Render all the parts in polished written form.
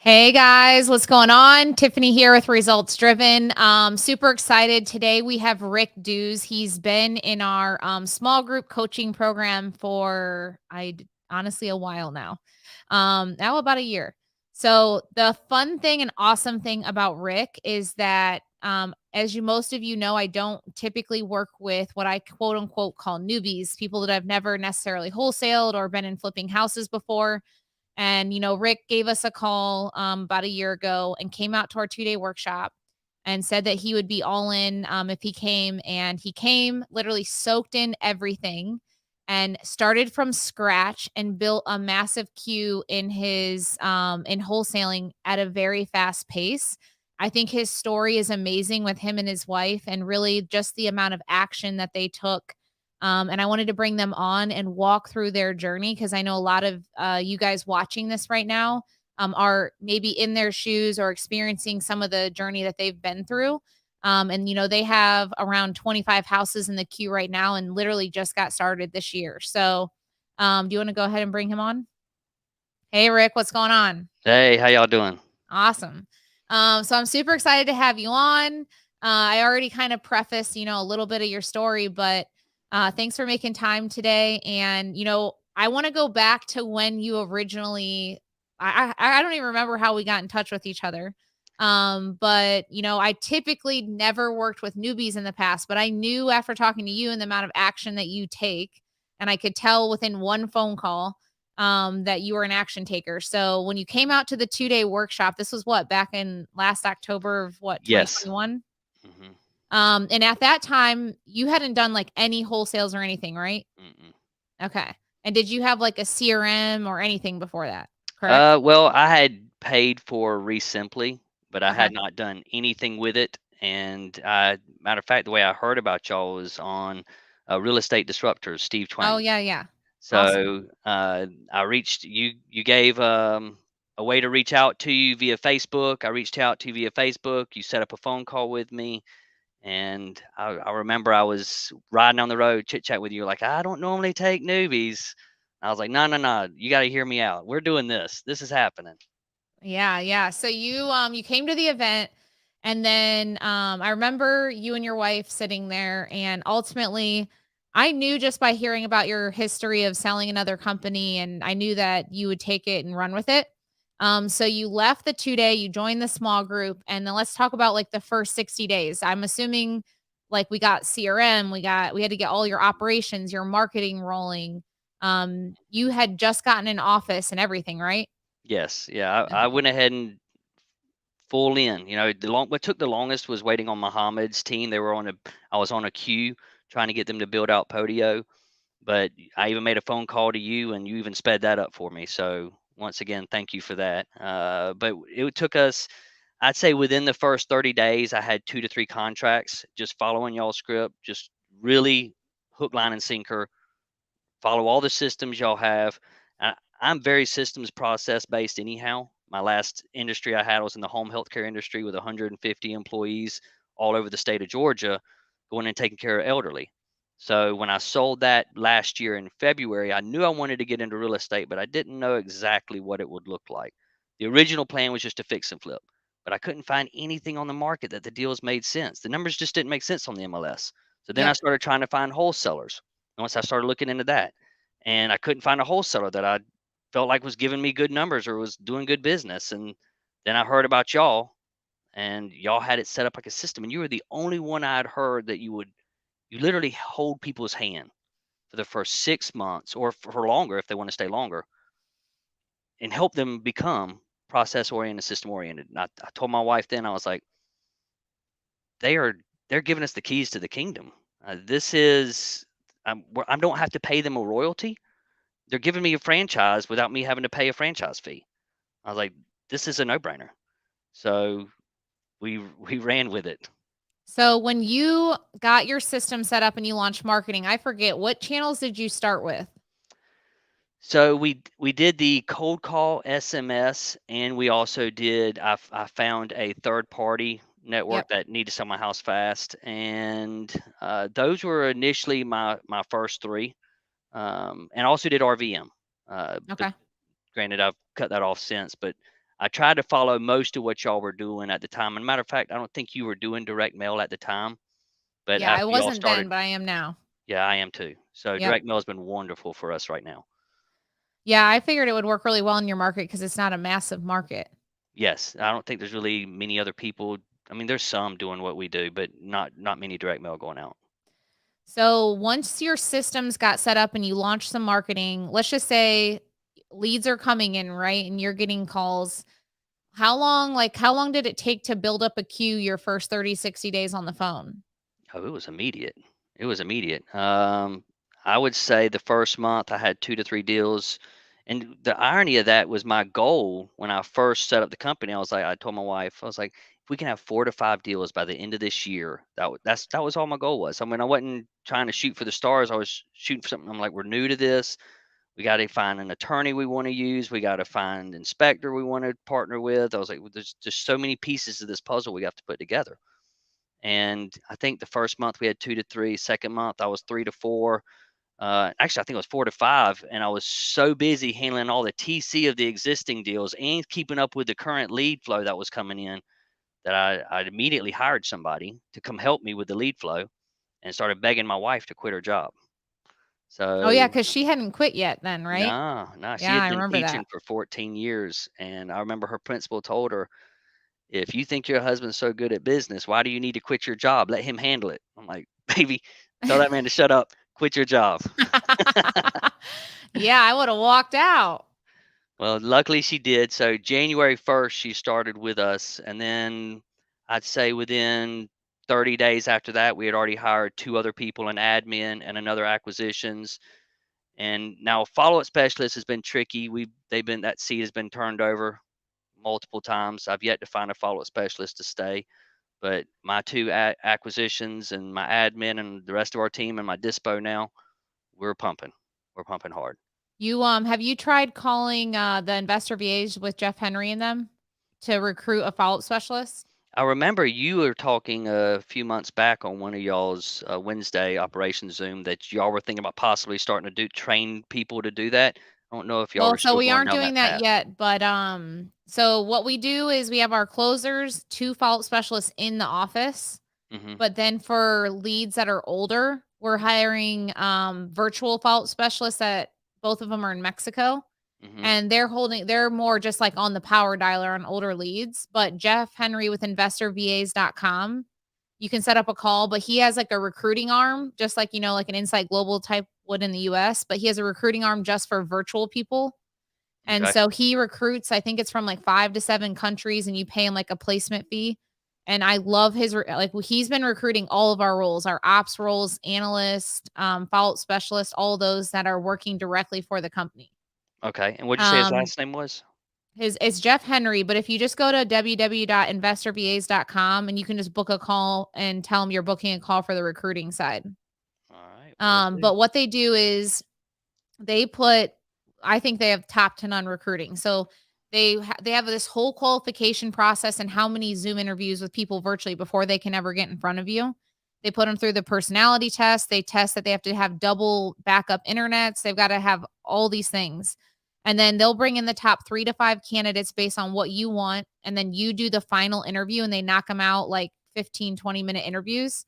Hey guys, what's going on? Tiffany here with Results Driven. Super excited. Today we have Rick Dews. He's been in our small group coaching program for honestly a while now. Now about a year. So the fun thing and awesome thing about Rick is that as you most of you know, I don't typically work with what I quote unquote call newbies, people that I've never necessarily wholesaled or been in flipping houses before. And, Rick gave us a call about a year ago and came out to our 2-day workshop and said that he would be all in if he came. And he came, literally soaked in everything and started from scratch and built a massive queue in his in wholesaling at a very fast pace. I think his story is amazing with him and his wife, and really just the amount of action that they took, and I wanted to bring them on and walk through their journey because I know a lot of you guys watching this right now are maybe in their shoes or experiencing some of the journey that they've been through. And, they have around 25 houses in the queue right now and literally just got started this year. So, do you want to go ahead and bring him on? Hey, Rick, what's going on? Hey, how y'all doing? Awesome. So I'm super excited to have you on. I already kind of prefaced, a little bit of your story, but thanks for making time today. And I want to go back to when you originally. I don't even remember how we got in touch with each other. But I typically never worked with newbies in the past, but I knew after talking to you and the amount of action that you take, and I could tell within one phone call that you were an action taker. So when you came out to the 2-day workshop, this was what, back in last October of what, Yes. 2021? Mhm. And at that time, you hadn't done like any wholesales or anything, right? Mm-mm. Okay. And did you have like a CRM or anything before that? Correct? Well, I had paid for Resimply, but I Okay. had not done anything with it. And matter of fact, the way I heard about y'all was on Real Estate Disruptors, Steve Oh, Twain. yeah, yeah. Awesome. So I reached you. You gave a way to reach out to you via Facebook. I reached out to you via Facebook. You set up a phone call with me. And I remember I was riding on the road, chit chat with you, like, I don't normally take newbies. I was like, no, no, no, you got to hear me out. We're doing this. This is happening. Yeah, yeah. So you came to the event, and then I remember you and your wife sitting there, and ultimately I knew just by hearing about your history of selling another company, and I knew that you would take it and run with it. So you left the 2-day, you joined the small group, and then let's talk about like the first 60 days. I'm assuming like we got CRM, we had to get all your operations, your marketing rolling. You had just gotten an office and everything, right? Yes, yeah, I Okay. went ahead and full in. What took the longest was waiting on Muhammad's team. I was on a queue trying to get them to build out Podio, but I even made a phone call to you, and you even sped that up for me. So once again, thank you for that. But it took us, I'd say, within the first 30 days, I had 2 to 3 contracts, just following y'all script, just really hook, line, and sinker. Follow all the systems y'all have. I, I'm very systems process based anyhow. My last industry I had was in the home healthcare industry with 150 employees all over the state of Georgia, going and taking care of elderly. So when I sold that last year in February, I knew I wanted to get into real estate, but I didn't know exactly what it would look like. The original plan was just to fix and flip, but I couldn't find anything on the market that the deals made sense. The numbers just didn't make sense on the MLS. So then I Yep. started trying to find wholesalers. And once I started looking into that, and I couldn't find a wholesaler that I felt like was giving me good numbers or was doing good business. And then I heard about y'all, and y'all had it set up like a system, and you were the only one I had heard that you literally hold people's hand for the first 6 months or for longer if they want to stay longer, and help them become process oriented, system oriented. And I told my wife then, I was like, they are they're giving us the keys to the kingdom. This is I don't have to pay them a royalty. They're giving me a franchise without me having to pay a franchise fee. I was like, this is a no-brainer. So we ran with it. So when you got your system set up and you launched marketing, I forget what channels did you start with? So we did the cold call SMS, and we also did. I found a third party Yep. network that needed to sell my house fast, and those were initially my first three. And I also did RVM. But Okay. granted, I've cut that off since. But I tried to follow most of what y'all were doing at the time. And matter of fact, I don't think you were doing direct mail at the time, but Yeah, I after y'all wasn't then, started, but I am now. yeah, I am too. So Yep. direct mail has been wonderful for us right now. Yeah, I figured it would work really well in your market because it's not a massive market. Yes, I don't think there's really many other people. I mean, there's some doing what we do, but not many direct mail going out. So once your systems got set up and you launched some marketing, let's just say leads are coming in, right? And you're getting calls. How long did it take to build up a queue your first 30, 60 days on the phone? Oh, it was immediate. It was immediate. I would say the first month I had 2 to 3 deals, and the irony of that was my goal when I first set up the company. I told my wife, I was like, if we can have 4 to 5 deals by the end of this year, that was all my goal was. I mean, I wasn't trying to shoot for the stars. I was shooting for something. I'm like, we're new to this. We got to find an attorney we want to use. We got to find an inspector we want to partner with. I was like, well, there's just so many pieces of this puzzle we have to put together. And I think the first month we had 2 to 3. Second month I was 3 to 4. Actually, I think it was 4 to 5. And I was so busy handling all the TC of the existing deals and keeping up with the current lead flow that was coming in that I immediately hired somebody to come help me with the lead flow and started begging my wife to quit her job. Oh yeah, So because she hadn't quit yet then, right? no, no, she Yeah, had I been remember teaching that. for 14 years. And I remember her principal told her, if you think your husband's so good at business, why do you need to quit your job? Let him handle it. I'm like, baby, tell that man to shut up. Quit your job. Yeah, I would have walked out. Well, luckily she did. So January 1st, she started with us. And then I'd say within 30 days after that, we had already hired 2 other people, an admin and another acquisitions. And now follow-up specialist has been tricky. That seat has been turned over multiple times. I've yet to find a follow-up specialist to stay. But my 2 acquisitions and my admin and the rest of our team and my dispo now, we're pumping. We're pumping hard. You have you tried calling the investor VAs with Jeff Henry and them to recruit a follow-up specialist? I remember you were talking a few months back on one of y'all's Wednesday Operation Zoom that y'all were thinking about possibly starting to train people to do that. I don't know if y'all Well, are so still we going aren't down doing that that path. yet, but so what we do is we have our closers, 2 follow-up specialists in the office, Hmm. but then for leads that are older, we're hiring virtual follow-up specialists that both of them are in Mexico. Hmm. And they're more just like on the power dialer on older leads. But Jeff Henry with investorvas.com, you can set up a call, but he has like a recruiting arm, just like, like an Insight Global type would in the US, but he has a recruiting arm just for virtual people. And Okay. so he recruits, I think it's from like 5 to 7 countries, and you pay him like a placement fee. And I love he's been recruiting all of our roles, our ops roles, analyst, follow-up specialist, all those that are working directly for the company. Okay. And what'd you say his Um, last name was? it's Jeff Henry, but if you just go to www.investorvas.com and you can just book a call and tell them you're booking a call for the recruiting side. All right. Will do. But what they do is they put, I think they have top to none recruiting. So they have this whole qualification process and how many Zoom interviews with people virtually before they can ever get in front of you. They put them through the personality test. They test that they have to have double backup internets. They've got to have all these things. And then they'll bring in the top 3 to 5 candidates based on what you want. And then you do the final interview and they knock them out like 15, 20-minute interviews.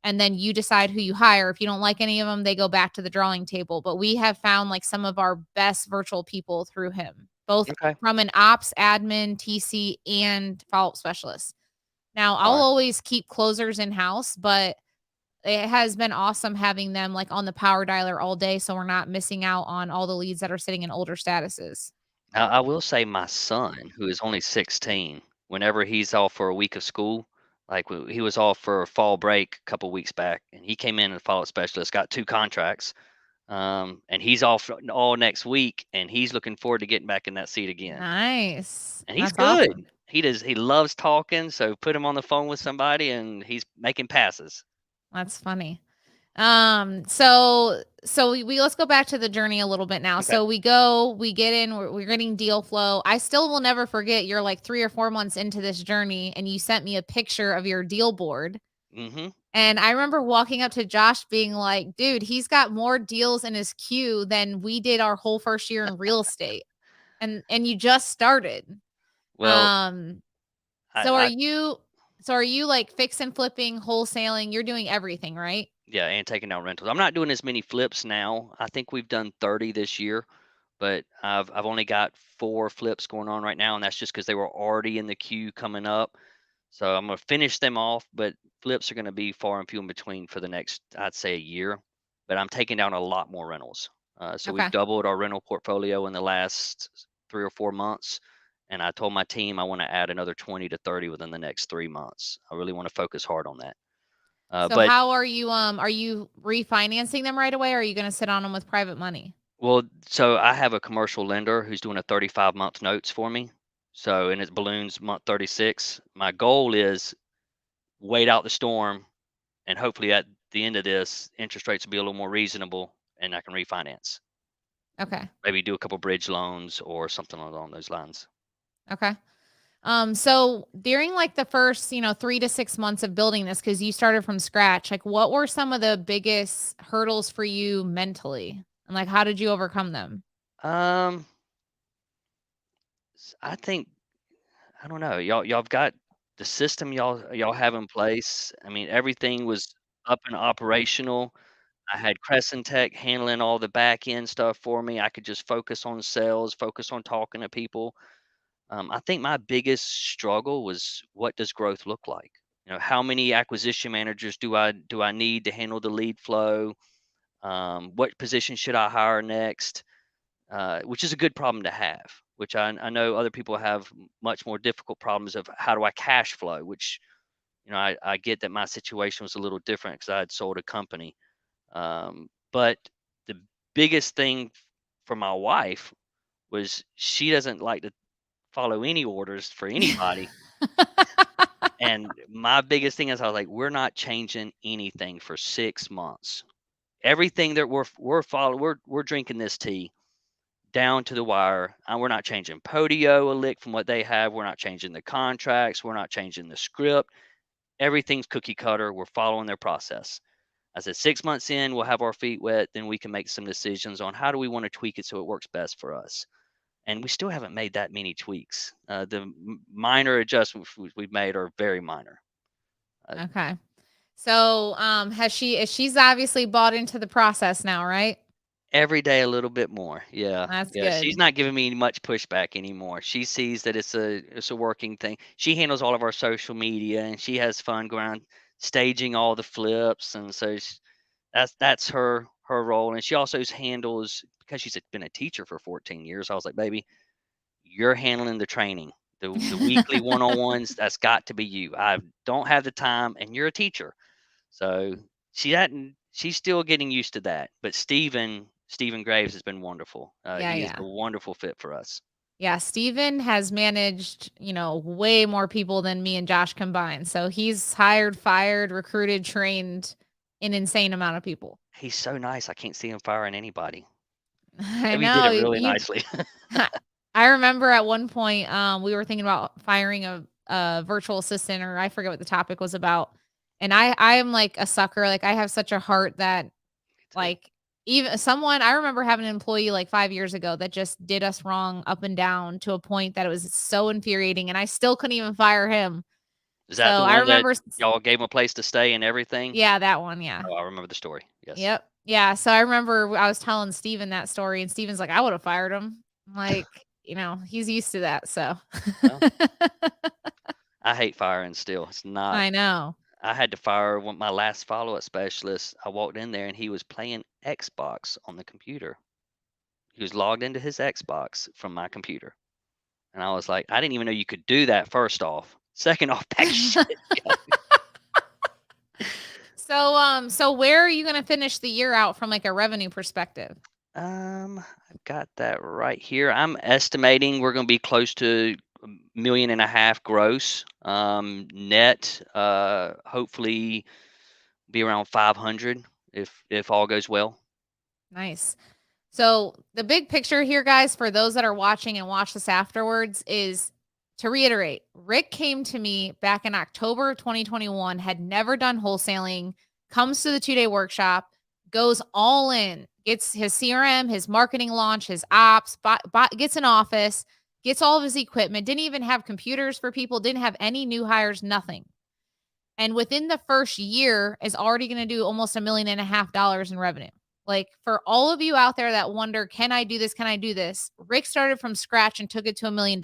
And then you decide who you hire. If you don't like any of them, they go back to the drawing table. But we have found like some of our best virtual people through him, both Okay. from an ops, admin, TC, and follow-up specialist. Now, All I'll right. always keep closers in house, but it has been awesome having them like on the power dialer all day. So we're not missing out on all the leads that are sitting in older statuses. Now, I will say my son, who is only 16, whenever he's off for a week of school, like he was off for fall break a couple weeks back, and he came in as a follow-up specialist, got 2 contracts, and he's off all next week, and he's looking forward to getting back in that seat again. Nice. And he's That's good. awesome. He loves talking, so put him on the phone with somebody, and he's making passes. That's funny. So we let's go back to the journey a little bit now. Okay. So we get in, we're getting deal flow. I still will never forget you're like 3 or 4 months into this journey and you sent me a picture of your deal board. Mhm. And I remember walking up to Josh being like, dude, he's got more deals in his queue than we did our whole first year in real estate. And you just started. Well, Um, I, so are I you so are you like fix and flipping, wholesaling? You're doing everything, right? yeah, and taking down rentals. I'm not doing as many flips now. I think we've done 30 this year, but I've only got 4 flips going on right now, and that's just because they were already in the queue coming up. So I'm gonna finish them off, but flips are gonna be far and few in between for the next, I'd say, a year. But I'm taking down a lot more rentals. So we've Okay. doubled our rental portfolio in the last 3 or 4 months, and I told my team I want to add another 20 to 30 within the next 3 months. I really want to focus hard on that. So But how are you refinancing them right away or are you going to sit on them with private money? Well, so I have a commercial lender who's doing a 35-month notes for me. So, and it balloons month 36. My goal is wait out the storm, and hopefully at the end of this, interest rates will be a little more reasonable and I can refinance. Okay. Maybe do a couple bridge loans or something along those lines. Okay. So during like the first, 3 to 6 months of building this, because you started from scratch, like what were some of the biggest hurdles for you mentally? And like how did you overcome them? Um, I think I don't know. Y'all have got the system y'all have in place. I mean, everything was up and operational. I had Crescent Tech handling all the back end stuff for me. I could just focus on sales, focus on talking to people. I think my biggest struggle was what does growth look like? How many acquisition managers do I need to handle the lead flow? What position should I hire next? Which is a good problem to have. Which I know other people have much more difficult problems of how do I cash flow? Which I get that my situation was a little different because I had sold a company, but the biggest thing for my wife was she doesn't like to follow any orders for anybody. And my biggest thing is I was like, we're not changing anything for 6 months. Everything that we're following, we're drinking this tea down to the wire. And we're not changing Podio a lick from what they have. We're not changing the contracts. We're not changing the script. Everything's cookie cutter. We're following their process. I said 6 months in, we'll have our feet wet. Then we can make some decisions on how do we want to tweak it so it works best for us. And we still haven't made that many tweaks. The minor adjustments we've made are very minor. Uh, Okay. So, she's obviously bought into the process now, right? every day a little bit more. Yeah, That's yeah. She's good. not giving me much pushback anymore. She sees that it's a working thing. She handles all of our social media and she has fun going around staging all the flips, and so that's her role. And she also handles because she's been a teacher for 14 years. I was like, baby, you're handling the training, the weekly one-on-ones. That's got to be you. I don't have the time, and you're a teacher, so she's still getting used to that. But Stephen Graves has been wonderful. Yeah, He is yeah. a wonderful fit for us. Yeah, Steven has managed, way more people than me and Josh combined. So he's hired, fired, recruited, trained an insane amount of people. He's so nice. I can't see him firing anybody. I Maybe he did know it really you. nicely. I remember at one point, we were thinking about firing a virtual assistant, or I forget what the topic was about. And I am like a sucker. Like I have such a heart that Me too. like even someone I remember having an employee like 5 years ago that just did us wrong up and down to a point that it was so infuriating and I still couldn't even fire him. Is So that the I one that remember y'all gave him a place to stay and everything? yeah, that one, yeah. Oh, I remember the story. Yes. Yep. Yeah, so I remember I was telling Steven that story and Steven's like, "I would have fired him." I'm like, he's used to that, so. Well, I hate firing still. It's not. I know. I had to fire my last follow-up specialist. I walked in there and he was playing Xbox on the computer. He was logged into his Xbox from my computer. And I was like, I didn't even know you could do that, first off. Second off, pack your shit. So where are you gonna finish the year out from, like, a revenue perspective? I've got that right here. I'm estimating we're going to be close to 1.5 million gross. Net, hopefully be around 500 if all goes well. Nice. So the big picture here, guys, for those that are watching and watch this afterwards, is to reiterate, Rick came to me back in October of 2021, had never done wholesaling, comes to the 2-day workshop, goes all in, gets his CRM, his marketing launch, his ops, gets an office, gets all of his equipment, didn't even have computers for people, didn't have any new hires, nothing. And within the first year is already going to do almost $1.5 million in revenue. Like, for all of you out there that wonder, can I do this? Can I do this? Rick started from scratch and took it to $1 million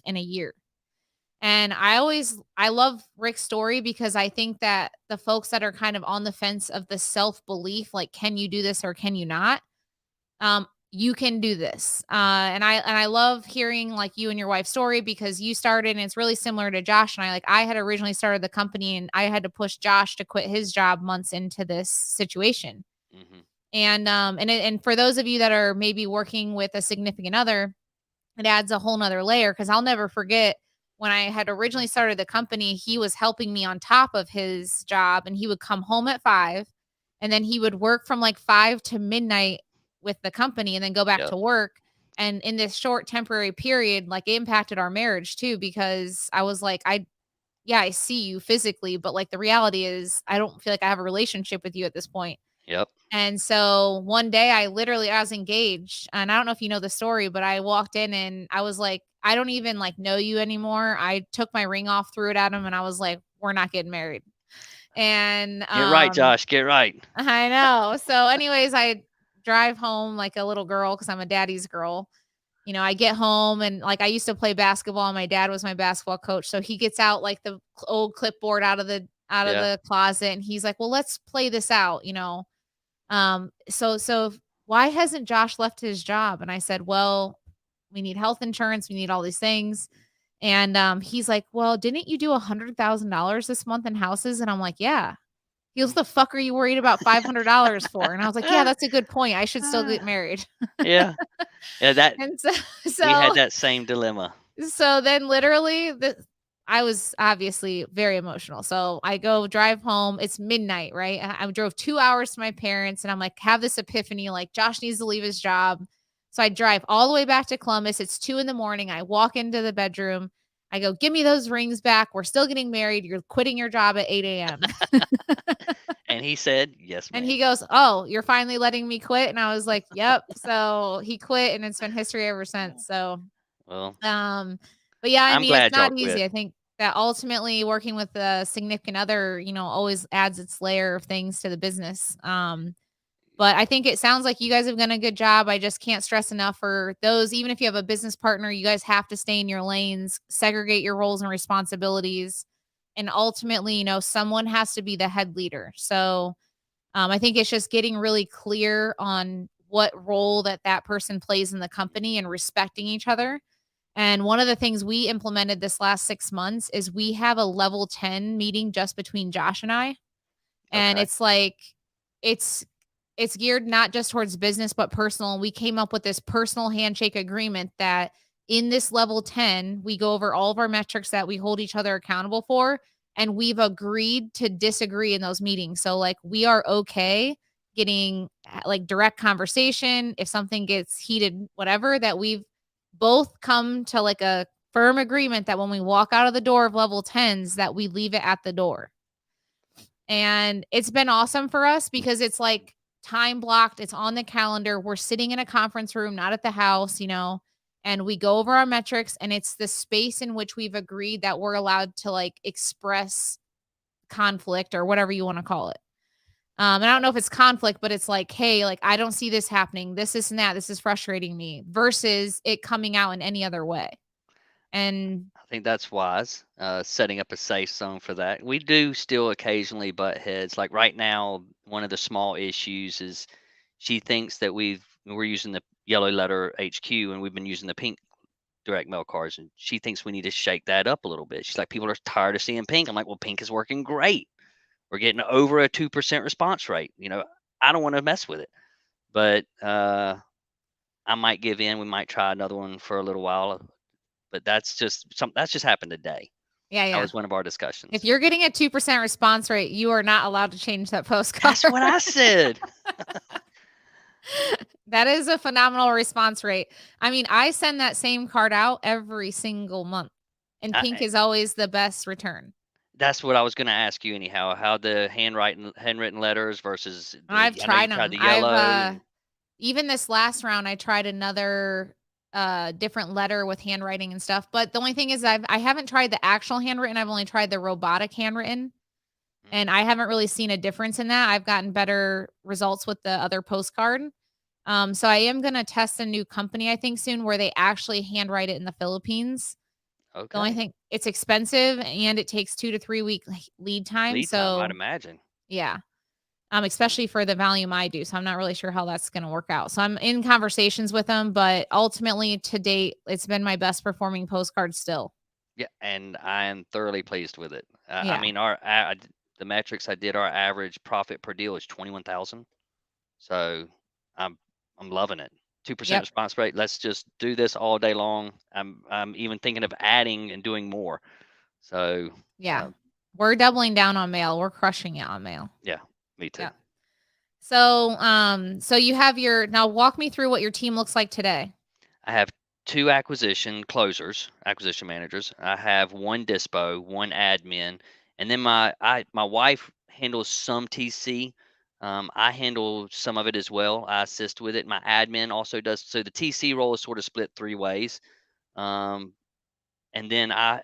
in a year. And I love Rick's story because I think that the folks that are kind of on the fence of the self-belief, like, can you do this or can you not? You can do this. And I love hearing like you and your wife's story because you started, and it's really similar to Josh and I. Like, I had originally started the company and I had to push Josh to quit his job months into this situation. Hmm. And for those of you that are maybe working with a significant other, it adds a whole nother layer, because I'll never forget when I had originally started the company, he was helping me on top of his job, and he would come home at 5 and then he would work from like 5 to midnight with the company and then go back Yep. to work. And in this short temporary period, like, it impacted our marriage too, because I was like, I see you physically, but like the reality is I don't feel like I have a relationship with you at this point. Yep. And so one day I was engaged, and I don't know if you know the story, but I walked in and I was like, I don't even like know you anymore. I took my ring off, threw it at him, and I was like, we're not getting married. And Get right, Josh. Get right. I know. So anyways, I drive home like a little girl because I'm a daddy's girl. I get home and like I used to play basketball and my dad was my basketball coach. So he gets out like the old clipboard out of the Yeah. closet, and he's like, "Well, let's play this out. So why hasn't Josh left his job?" And I said, "Well, we need health insurance, we need all these things." And he's like, "Well, didn't you do $100,000 this month in houses?" And I'm like, "Yeah." He goes, "The fuck are you worried about $500 for?" And I was like, "Yeah, that's a good point. I should still get married." Yeah. Yeah. That And so we had so that same dilemma. so then literally I was obviously very emotional. So I go drive home. It's midnight, right? I drove 2 hours to my parents, and I'm like, have this epiphany, like, Josh needs to leave his job. So I drive all the way back to Columbus. It's 2 in the morning. I walk into the bedroom. I go, "Give me those rings back. We're still getting married. You're quitting your job at 8 a.m." And he said, "Yes, And ma'am." he goes, "Oh, you're finally letting me quit?" And I was like, "Yep." So he quit, and it's been history ever since. So, Well, um, but yeah, I I'm mean, it's glad y'all not quit. easy. I think that ultimately working with a significant other, always adds its layer of things to the business. But I think it sounds like you guys have done a good job. I just can't stress enough for those, even if you have a business partner, you guys have to stay in your lanes, segregate your roles and responsibilities. And ultimately, someone has to be the head leader. So I think it's just getting really clear on what role that person plays in the company and respecting each other. And one of the things we implemented this last 6 months is we have a level 10 meeting just between Josh and I. And Okay. it's like it's it's geared not just towards business but personal. And we came up with this personal handshake agreement that in this level 10, we go over all of our metrics that we hold each other accountable for, and we've agreed to disagree in those meetings. So like, we are okay getting like direct conversation if something gets heated, whatever, that we've both come to like a firm agreement that when we walk out of the door of level 10s that we leave it at the door. And it's been awesome for us because it's like time blocked, it's on the calendar. We're sitting in a conference room, not at the house, and we go over our metrics, and it's the space in which we've agreed that we're allowed to like express conflict or whatever you want to call it. And I don't know if it's conflict, but it's like, hey, like, I don't see this happening. This and that. This is frustrating me, versus it coming out in any other way. And I think that's wise. Setting up a safe zone for that. We do still occasionally butt heads. Like right now, one of the small issues is she thinks that we're using the yellow letter HQ and we've been using the pink direct mail cards, and she thinks we need to shake that up a little bit. She's like, people are tired of seeing pink. I'm like, well, pink is working great. We're getting over a 2% response rate. I don't want to mess with it, but I might give in. We might try another one for a little while, but that's just happened today. yeah, That yeah. was one of our If discussions. you're getting a 2% response rate, you are not allowed to change that postcard. That's what I said. That is a phenomenal response rate. I mean, I send that same card out every single month, and pink is always the best return. That's what I was going to ask you anyhow. How the handwritten letters versus I've I know you tried tried them. the yellow. Even this last round, I tried another different letter with handwriting and stuff. But the only thing is I haven't tried the actual handwritten. I've only tried the robotic handwritten. And I haven't really seen a difference in that. I've gotten better results with the other postcard. So I am gonna test a new company, I think, soon where they actually handwrite it in the Philippines. The only Okay. thing it's expensive and it takes 2 to 3 week lead time. Lead time, I'd So imagine. yeah. Mm, Especially for the volume I do. So I'm not really sure how that's gonna work out. So I'm in conversations with them, but ultimately to date, it's been my best performing postcard still. yeah, and I am thoroughly pleased with it. I Yeah. mean, the metrics I did, our average profit per deal is 21,000. So I'm I'm loving it. 2% Yep. response rate. Let's just do this all day long. I'm even thinking of adding and doing more. So Yeah. uh, We're doubling down on mail. We're crushing it on mail. yeah, me too. Yeah. So you have your now walk me through what your team looks like today. I have two acquisition managers. I have one dispo, one admin, and then my wife handles some TC. I handle some of it as well. I assist with it. My admin also does. So the TC role is sort of split three ways. Um, and then I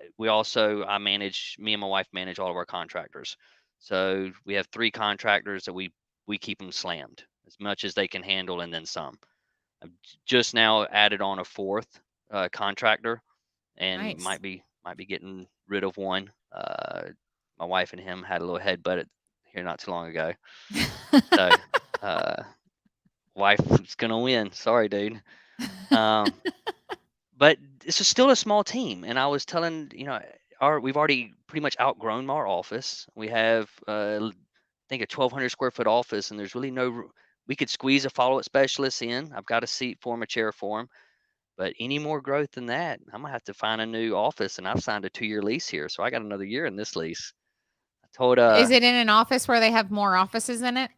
manage, me and my wife manage all of our contractors. So we have three contractors that we keep them slammed as much as they can handle, and then some. I've just now added on a fourth contractor, and Nice. might be getting rid of one. My wife and him had a little headbutt here not too long ago. So uh, wife is gonna win. Sorry, dude. Um, but this is still a small team, and I was telling our we've already pretty much outgrown our office. We have I think a 1,200 square foot office, and there's really we could squeeze a follow-up specialist in. I've got a seat for him, a chair for him. But any more growth than that, I'm gonna have to find a new office, and I've signed a 2-year lease here, so I got another year in this lease. I told Is it in an office where they have more offices in it?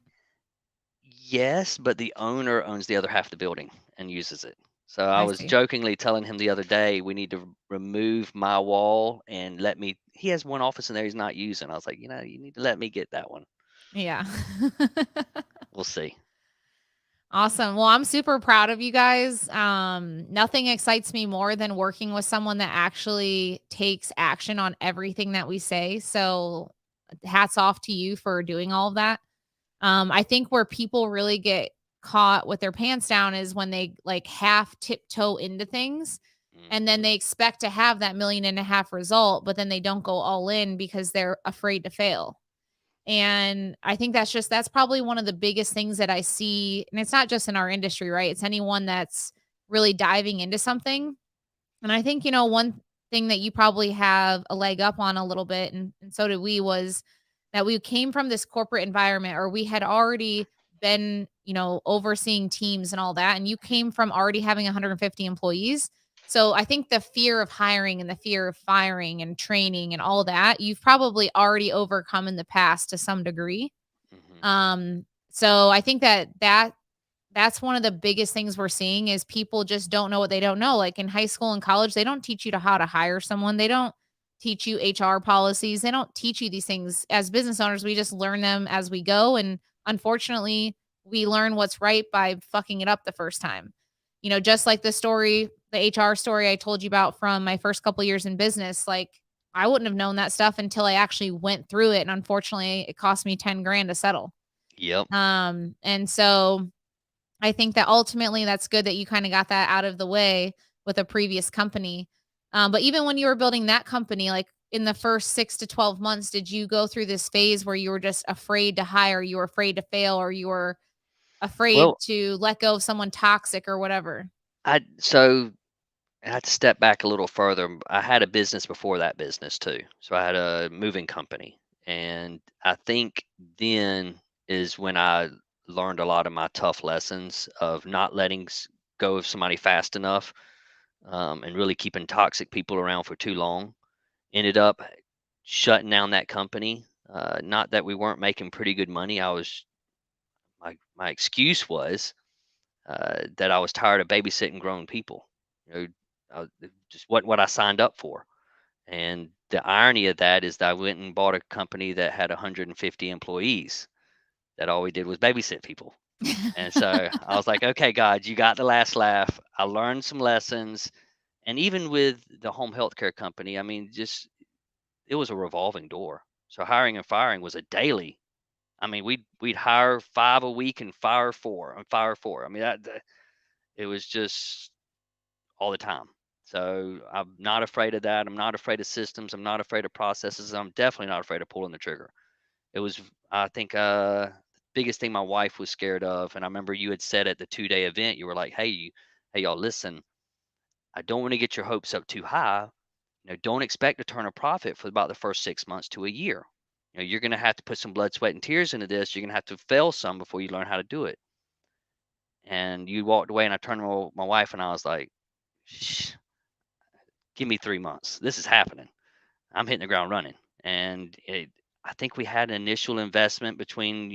yes, but the owner owns the other half of the building and uses it. So I I was see. jokingly telling him the other day, we need to remove my wall and let me. He has one office in there he's not using. I was like, you need to let me get that one. Yeah. We'll see. Awesome. Well, I'm super proud of you guys. Nothing excites me more than working with someone that actually takes action on everything that we say. So, hats off to you for doing all of that. I think where people really get caught with their pants down is when they like half tiptoe into things and then Mhm. they expect to have that 1.5 million result, but then they don't go all in because they're afraid to fail. And I think that's probably one of the biggest things that I see. And it's not just in our industry, right? It's anyone that's really diving into something. And I think, one thing that you probably have a leg up on a little bit, and so did we, was that we came from this corporate environment or we had already been, overseeing teams and all that. And you came from already having 150 employees. So I think the fear of hiring and the fear of firing and training and all that, you've probably already overcome in the past to some degree. Mhm. So I think that's one of the biggest things we're seeing is people just don't know what they don't know. Like in high school and college, they don't teach you to how to hire someone. They don't teach you HR policies. They don't teach you these things as business owners. We just learn them as we go. And unfortunately, we learn what's right by fucking it up the first time. Just like the HR story I told you about from my first couple years in business, like I wouldn't have known that stuff until I actually went through it. And unfortunately, it cost me 10 grand to settle. Yep. And so I think that ultimately that's good that you kinda got that out of the way with a previous company. But even when you were building that company, like, in the first 6 to 12 months, did you go through this phase where you were just afraid to hire, you were afraid to fail, or you were afraid Well, to let go of someone toxic or whatever? I had to step back a little further. I had a business before that business too. So I had a moving company. And I think then is when I learned a lot of my tough lessons of not letting go of somebody fast enough, and really keeping toxic people around for too long. Ended up shutting down that company. Not that we weren't making pretty good money. My excuse was that I was tired of babysitting grown people. You know, it just wasn't what I signed up for. And the irony of that is that I went and bought a company that had 150 employees that all we did was babysit people. And so I was like, okay, God, you got the last laugh. I learned some lessons. And even with the home healthcare company, I mean, just it was a revolving door. So hiring and firing was a daily. I mean, we'd hire 5 a week and fire 4 and fire 4. I mean, it was just all the time. So I'm not afraid of that. I'm not afraid of systems. I'm not afraid of processes. I'm definitely not afraid of pulling the trigger. It was, I think, biggest thing my wife was scared of. And I remember you had said at the 2-day event, you were like, hey, y'all, listen, I don't want to get your hopes up too high. Don't expect to turn a profit for about the first 6 months to a year. You're going to have to put some blood, sweat, and tears into this. You're going to have to fail some before you learn how to do it. And you walked away, and I turned to my wife, and I was like, shh, give me 3 months. This is happening. I'm hitting the ground running. And I think we had an initial investment between,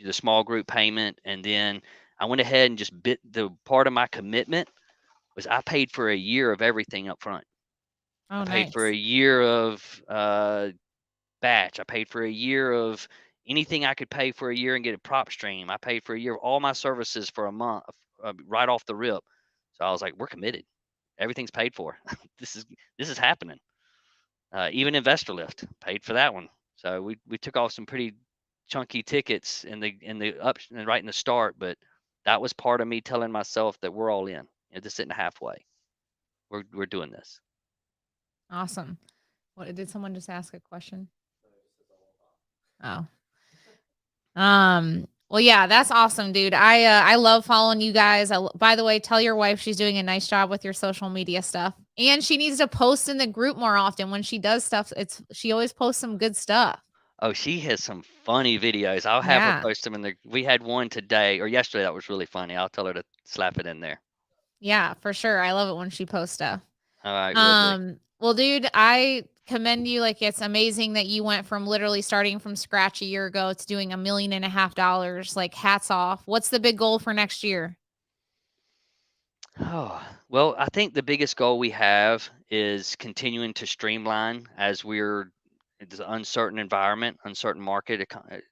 the small group payment, and then I went ahead and just bit the part of my commitment was I paid for a year of everything up front. I Oh, paid for a nice. year of batch. I paid for a year of anything I could pay for a year and get a prop stream. I paid for a year of all my services for a month, right off the rip. So I was like, we're committed. Everything's paid for. this is happening. Even Investor Lift paid for that one. So we took off some pretty chunky tickets in the up right in the start, but that was part of me telling myself that we're all in. This isn't halfway. We're doing this. Awesome. What did someone just ask a question? Oh. Well, yeah, that's awesome, dude. I love following you guys. By the way, tell your wife she's doing a nice job with your social media stuff. And she needs to post in the group more often. When she does stuff, she always posts some good stuff. Oh, she has some funny videos. I'll have her Yeah. post them in the we had one today or yesterday that was really funny. I'll tell her to slap it in there. Yeah, for sure. I love it when she posts stuff. All right, will do. Well, dude, I commend you. Like, it's amazing that you went from literally starting from scratch a year ago to doing $1.5 million. Like, hats off. What's the big goal for next year? Oh, well, I think the biggest goal we have is continuing to streamline as we're it's an uncertain environment, uncertain market.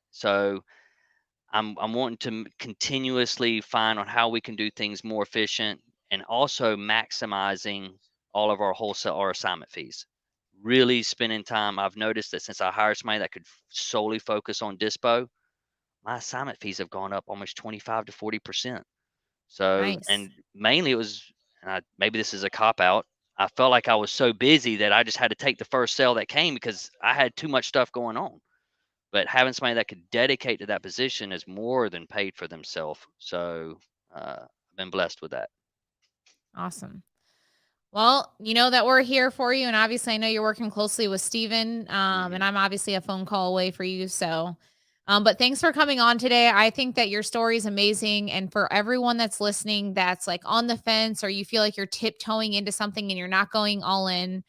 So I'm wanting to continuously find on how we can do things more efficient and also maximizing all of our wholesale or assignment fees. Really spending time. I've noticed that since I hired somebody that could solely focus on dispo, my assignment fees have gone up almost 25 to 40%. So, Nice. and mainly it was, maybe this is a cop out. I felt like I was so busy that I just had to take the first sale that came because I had too much stuff going on. But having somebody that could dedicate to that position is more than paid for themselves. So, I've been blessed with that. Awesome. Well, you know that we're here for you, and obviously, I know you're working closely with Steven, and Hmm. I'm obviously a phone call away for you. So, but thanks for coming on today. I think that your story is amazing, and for everyone that's listening, that's like on the fence, or you feel like you're tiptoeing into something and you're not going all in.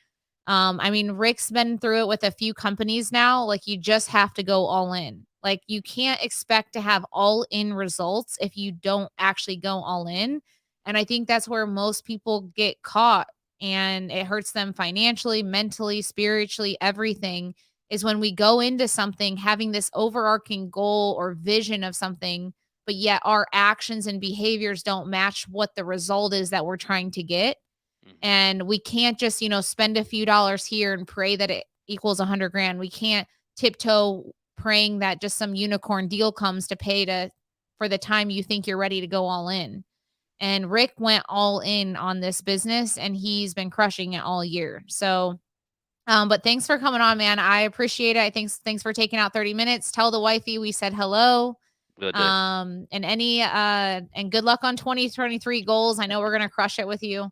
I mean, Rick's been through it with a few companies now. Like, you just have to go all in. Like, you can't expect to have all in results if you don't actually go all in. And I think that's where most people get caught, and it hurts them financially, mentally, spiritually, everything is when we go into something having this overarching goal or vision of something, but yet our actions and behaviors don't match what the result is that we're trying to get. Hmm. And we can't just, spend a few dollars here and pray that it equals 100 grand. We can't tiptoe praying that just some unicorn deal comes to pay to for the time you think you're ready to go all in. And Rick went all in on this business, and he's been crushing it all year. So, but thanks for coming on, man. I appreciate it. Thanks for taking out 30 minutes. Tell the wifey we said hello. Will do. And good luck on 2023 goals. I know we're gonna crush it with you.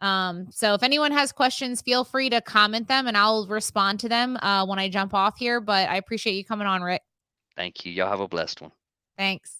So if anyone has questions, feel free to comment them and I'll respond to them when I jump off here. But I appreciate you coming on, Rick. Thank you. Y'all have a blessed one. Thanks.